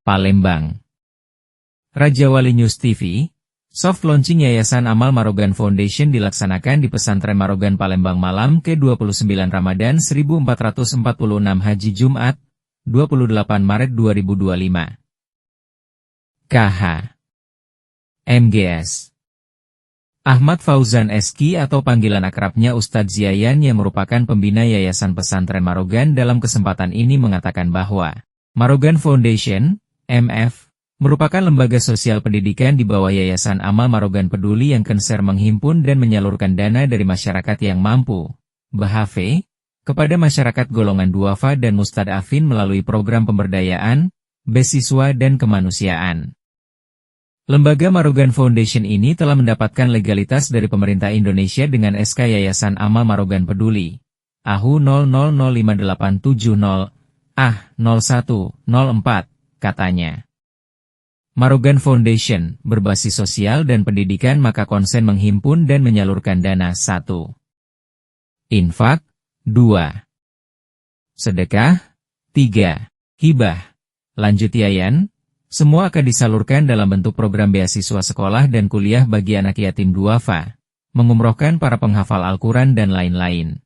Palembang. Raja Wali News TV, soft launching Yayasan Amal Marogan Foundation dilaksanakan di Pesantren Marogan Palembang malam ke-29 Ramadan 1446 Haji Jumat, 28 Maret 2025. KH. MGS. Ahmad Fauzan SK atau panggilan akrabnya Ustadz Ziayan yang merupakan pembina Yayasan Pesantren Marogan dalam kesempatan ini mengatakan bahwa Marogan Foundation, MF, merupakan lembaga sosial pendidikan di bawah Yayasan Amal Marogan Peduli yang konser menghimpun dan menyalurkan dana dari masyarakat yang mampu, BHV, kepada masyarakat golongan duafa dan mustadafin melalui program pemberdayaan, beasiswa dan kemanusiaan. Lembaga Marogan Foundation ini telah mendapatkan legalitas dari pemerintah Indonesia dengan SK Yayasan Amal Marogan Peduli, AHU 00058870, AH0104, katanya. Marogan Foundation, berbasis sosial dan pendidikan maka konsen menghimpun dan menyalurkan dana 1. Infak, 2. Sedekah, 3. Hibah. Lanjut Yayan, semua akan disalurkan dalam bentuk program beasiswa sekolah dan kuliah bagi anak yatim duafa, mengumrohkan para penghafal Al-Quran dan lain-lain.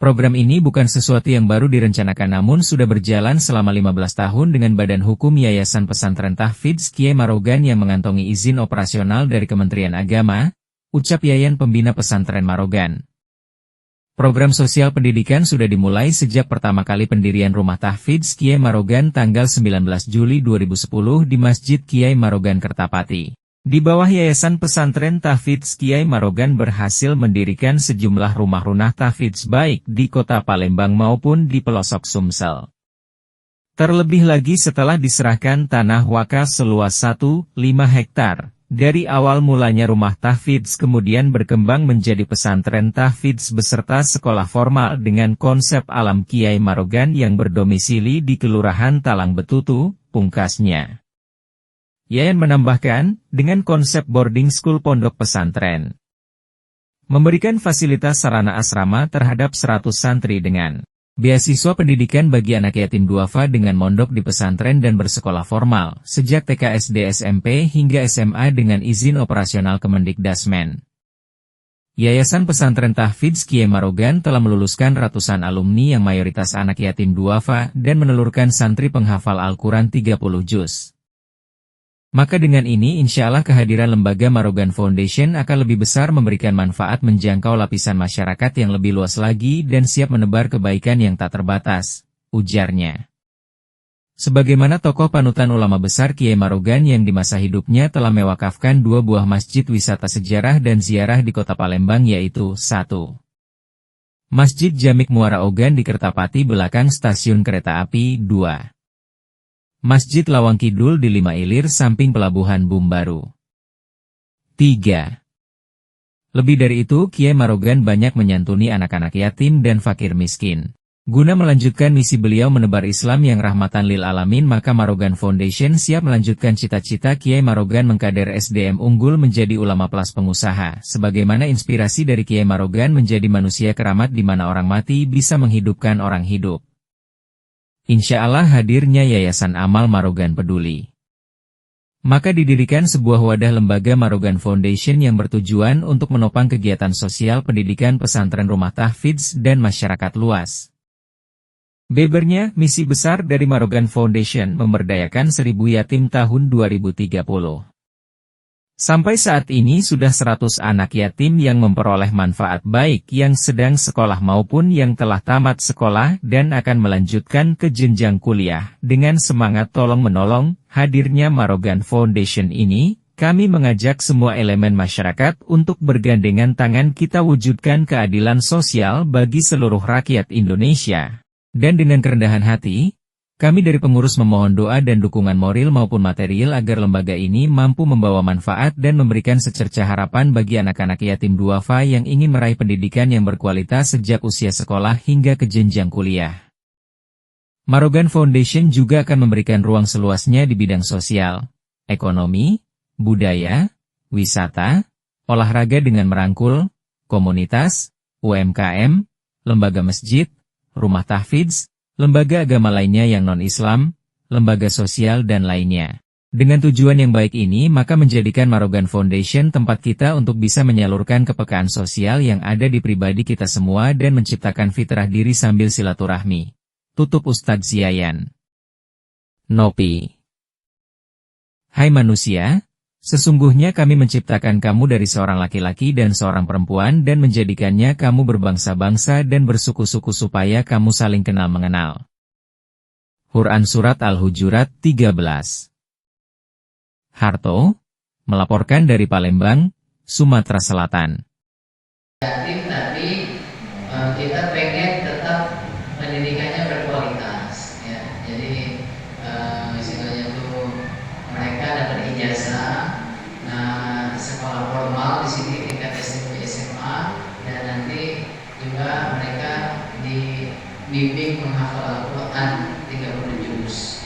Program ini bukan sesuatu yang baru direncanakan namun sudah berjalan selama 15 tahun dengan Badan Hukum Yayasan Pesantren Tahfidz Kiai Marogan yang mengantongi izin operasional dari Kementerian Agama, ucap Yayan pembina Pesantren Marogan. Program sosial pendidikan sudah dimulai sejak pertama kali pendirian Rumah Tahfidz Kiai Marogan tanggal 19 Juli 2010 di Masjid Kiai Marogan Kertapati. Di bawah Yayasan Pesantren Tahfidz Kiai Marogan berhasil mendirikan sejumlah rumah tahfidz baik di kota Palembang maupun di pelosok Sumsel. Terlebih lagi setelah diserahkan tanah wakaf seluas 1,5 hektar. Dari awal mulanya rumah tahfidz kemudian berkembang menjadi pesantren tahfidz beserta sekolah formal dengan konsep alam Kiai Marogan yang berdomisili di Kelurahan Talang Betutu, pungkasnya. Yayan menambahkan, dengan konsep boarding school pondok pesantren. Memberikan fasilitas sarana asrama terhadap 100 santri dengan beasiswa pendidikan bagi anak yatim duafa dengan mondok di pesantren dan bersekolah formal, sejak TK SD SMP hingga SMA dengan izin operasional Kemendikdasmen. Yayasan Pesantren Tahfidz Kiai Marogan telah meluluskan ratusan alumni yang mayoritas anak yatim duafa dan menelurkan santri penghafal Al-Quran 30 juz. Maka dengan ini insya Allah kehadiran lembaga Marogan Foundation akan lebih besar memberikan manfaat menjangkau lapisan masyarakat yang lebih luas lagi dan siap menebar kebaikan yang tak terbatas, ujarnya. Sebagaimana tokoh panutan ulama besar Kiai Marogan yang di masa hidupnya telah mewakafkan 2 buah masjid wisata sejarah dan ziarah di kota Palembang yaitu 1. Masjid Jamik Muara Ogan di Kertapati belakang stasiun kereta api 2. Masjid Lawang Kidul di Lima Ilir samping Pelabuhan Bumbaru. 3. Lebih dari itu, Kiai Marogan banyak menyantuni anak-anak yatim dan fakir miskin. Guna melanjutkan misi beliau menebar Islam yang rahmatan lil alamin maka Marogan Foundation siap melanjutkan cita-cita Kiai Marogan mengkader SDM unggul menjadi ulama plus pengusaha, sebagaimana inspirasi dari Kiai Marogan menjadi manusia keramat di mana orang mati bisa menghidupkan orang hidup. Insya Allah hadirnya Yayasan Amal Marogan Peduli. Maka didirikan sebuah wadah lembaga Marogan Foundation yang bertujuan untuk menopang kegiatan sosial pendidikan pesantren rumah tahfidz dan masyarakat luas. Bebernya, misi besar dari Marogan Foundation memberdayakan 1000 yatim tahun 2030. Sampai saat ini sudah 100 anak yatim yang memperoleh manfaat baik yang sedang sekolah maupun yang telah tamat sekolah dan akan melanjutkan ke jenjang kuliah. Dengan semangat tolong-menolong, hadirnya Marogan Foundation ini, kami mengajak semua elemen masyarakat untuk bergandengan tangan kita wujudkan keadilan sosial bagi seluruh rakyat Indonesia. Dan dengan kerendahan hati, kami dari pengurus memohon doa dan dukungan moral maupun material agar lembaga ini mampu membawa manfaat dan memberikan secercah harapan bagi anak-anak yatim duafa yang ingin meraih pendidikan yang berkualitas sejak usia sekolah hingga ke jenjang kuliah. Marogan Foundation juga akan memberikan ruang seluasnya di bidang sosial, ekonomi, budaya, wisata, olahraga dengan merangkul, komunitas, UMKM, lembaga masjid, rumah tahfidz, lembaga agama lainnya yang non-Islam, lembaga sosial dan lainnya. Dengan tujuan yang baik ini maka menjadikan Marogan Foundation tempat kita untuk bisa menyalurkan kepekaan sosial yang ada di pribadi kita semua dan menciptakan fitrah diri sambil silaturahmi. Tutup Ustadz Ziayan. Nopi. Hai manusia, sesungguhnya kami menciptakan kamu dari seorang laki-laki dan seorang perempuan dan menjadikannya kamu berbangsa-bangsa dan bersuku-suku supaya kamu saling kenal mengenal. Quran Surat Al-Hujurat 13. Harto, melaporkan dari Palembang, Sumatera Selatan. Tapi kita pengen tetap pendidikannya berkualitas, ya. Jadi istilahnya tuh mereka dapat ijazah, nah sekolah formal di sini tingkat SMP SMA, dan nanti juga mereka dibimbing menghafal Al-Quran 30 juz.